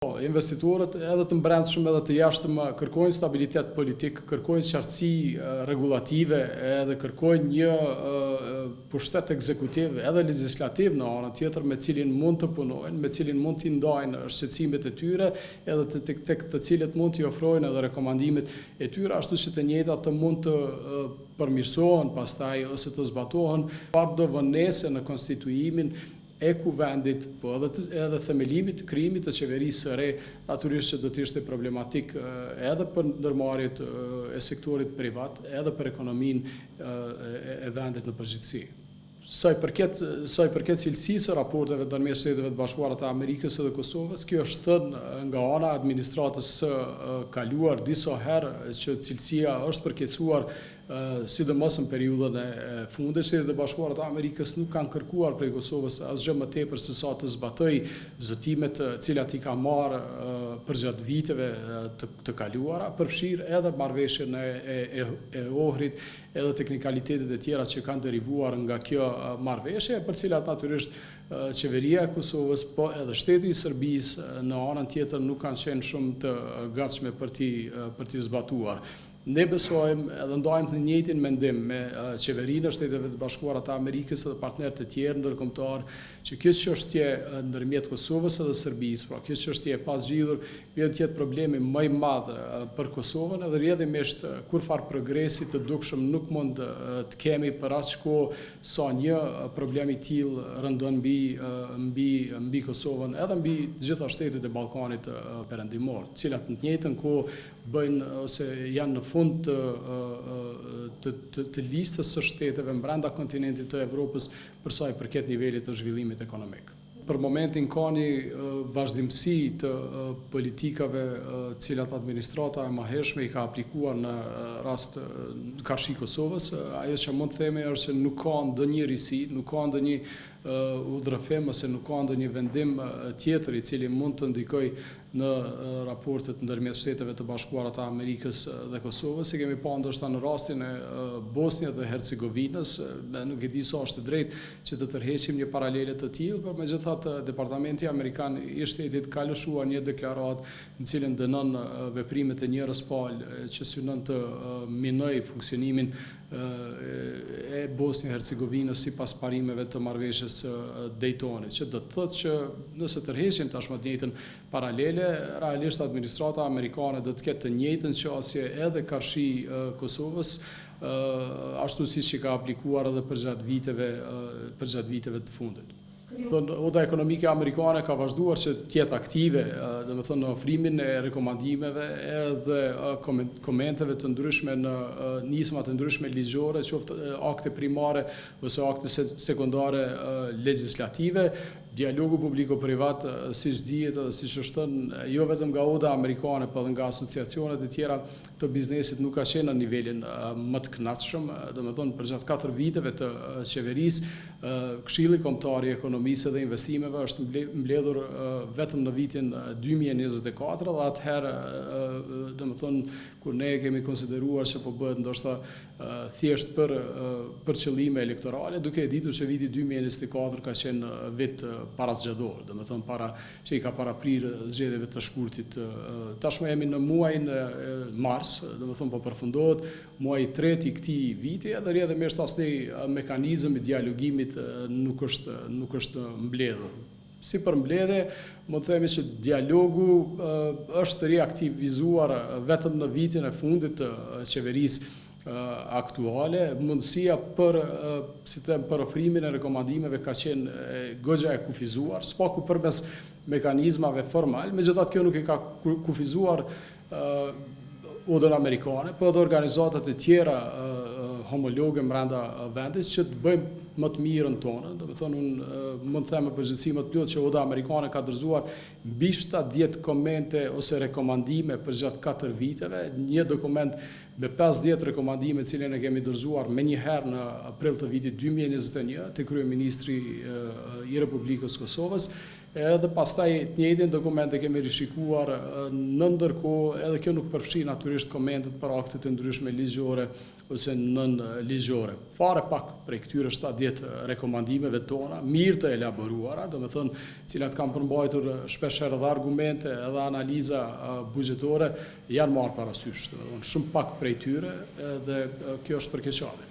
Investitorët edhe të brendshëm edhe të jashtëm kërkojnë stabilitet politik, kërkojnë qartësi regulative edhe kërkojnë një pushtet ekzekutiv edhe legislativ në anën tjetër me cilin mund të punojnë, me cilin mund t'i ndajnë shqetësimet e tyre edhe tek të cilët mund t'i ofrojnë edhe rekomandimet e tyre, ashtu që të njëjtat të mund të përmirësohen pastaj ose të zbatohen do vonese në konstituimin e kuvendit, po edhe themelimit, krijimit të qeverisë së re, natyrisht që do të ishte problematik edhe për ndërmarrjet e sektorit privat, edhe për ekonominë e vendit në përgjithësi. Sa i përket cilësisë së raporteve ndërmjet Shteteve të Bashkuara të Amerikës dhe Kosovës, kjo është nga ana e administratës së kaluar disa herë që cilësia është përkeqësuar, sidomos në periudhën e fundit. Shtetet e Bashkuara të Amerikës nuk kanë kërkuar prej Kosovës asgjë më tepër se sa të zbatoj zotimet cilat i ka marrë përgjatë viteve të kaluara, përfshirë edhe marrëveshjen e Ohrit, edhe teknikalitetet e tjera që kanë derivuar nga kjo marrëveshje, për cilat natyrisht qeveria e Kosovës, po edhe shteti i Serbisë në anën tjetër nuk kanë qenë shumë të gatshme për t'i zbatuar. Ne besojmë edhe ndajmë në njëjtin mendim me qeverinë e Shteteve të Bashkuara të Amerikës dhe partnerët e tjerë ndërkombëtar që kjo çështje ndërmjet Kosovës edhe Serbisë, pra kjo çështje e pasgjidhur vjen të jetë problemi më i madh për Kosovën edhe rrjedhimisht kurfar progresi të dukshëm nuk mund të kemi për as kohë sa një problem i tillë rëndon mbi Kosovën edhe mbi të gjitha shtetet e Ballkanit perëndimor, të cilat në të njëjtën kohë bëjnë ose janë në fund të listës së shteteve brenda kontinentit të Evropës për sa i përket nivelit të zhvillimit ekonomik. Për momentin ka një vazhdimsi të politikave cilat administrata e mëhershme i ka aplikuar në rast karshi Kosovës. Ajo që mund të themi është që nuk ka ndonjë risi, nuk ka ndonjë udhërrëfim ose nuk ka ndonjë vendim tjetër i cili mund të ndikojë në raportet ndërmjet Shteteve të Bashkuara të Amerikës dhe Kosovës. Kemi pa ndoshta në rastin e Bosnjës dhe Hercegovinës, nuk e di sa është drejt që të tërheqim një paralele të tillë, por megjithatë Departamenti Amerikan i Shtetit ka lëshuar një deklaratë në cilën dënon veprimet e njerëz palë që synon të minojë funksionimin e Bosnjë Hercegovinës sipas parimeve të marrëveshjes Daytonit, që do të thotë që nëse tërheqim tashmë të njëjtën paralele, realisht administrata amerikane do të ketë të njëjtën qasje edhe karshi Kosovës, ashtu siç i ka aplikuar edhe përgjatë viteve të fundit. Oda ekonomike amerikane ka vazhduar që tjetë aktive, domethënë në ofrimin e rekomandimeve edhe komenteve të ndryshme në nisma të ndryshme ligjore, qoftë akte primare ose akte sekondare legislative. Dialogu publiko-privat, siç dihet edhe siç është thënë, jo vetëm nga oda amerikane, por edhe nga asociacionet e tjera të biznesit nuk ka qenë në nivelin më të kënaqshëm, domethënë përgjatë 4 viteve të qeverisë, Këshilli Kombëtar i Ekonomisë dhe Investimeve është mbledhur vetëm në vitin 2024 dhe atëherë domethënë kur ne kemi konsideruar se po bëhet ndoshta thjesht për qëllime elektorale, duke e ditur që viti 2024 ka qenë vit parazgjedhor, domethënë para që i ka paraprirë zgjedhjeve të shkurtit. Tashmë jemi në muajin mars, domethënë po përfundohet muaji i tretë i këtij viti edhe rrjedhimisht asnjë mekanizëm i dialogimit nuk është mbledhur. Si për mbledhje, mund të themi që dialogu është reaktivizuar vetëm në vitin e fundit të qeverisë aktuale. Mundësia për ofrimin e rekomandimeve ka qenë goxha e kufizuar, s'paku përmes mekanizmave formal, megjithatë kjo nuk e ka kufizuar odën amerikane, por edhe organizatat e tjera homologe brenda vendit që të bëjmë më të mirën tonë. Domethënë unë mund të them me përgjegjësi më të plotë që oda amerikane ka dorëzuar mbi 70 komente ose rekomandime përgjatë 4 viteve, një dokument me 50 rekomandime të cilën e kemi dorëzuar menjëherë në aprill të vitit 2021 te kryeministri i Republikës Kosovës. Edhe pastaj të njëjtin dokument e kemi rishikuar në ndërkohë, edhe kjo nuk përfshi natyrisht komentet për aktet e ndryshme ligjore ose nën ligjore. Fare pak prej këtyre 70 rekomandimeve tona, mirë të elaboruara, domethënë cilat kanë përmbajtur shpeshherë edhe argumente edhe analiza buxhetore janë marrë parasysh. Shumë pak prej tyre dhe kjo është për keqardhje.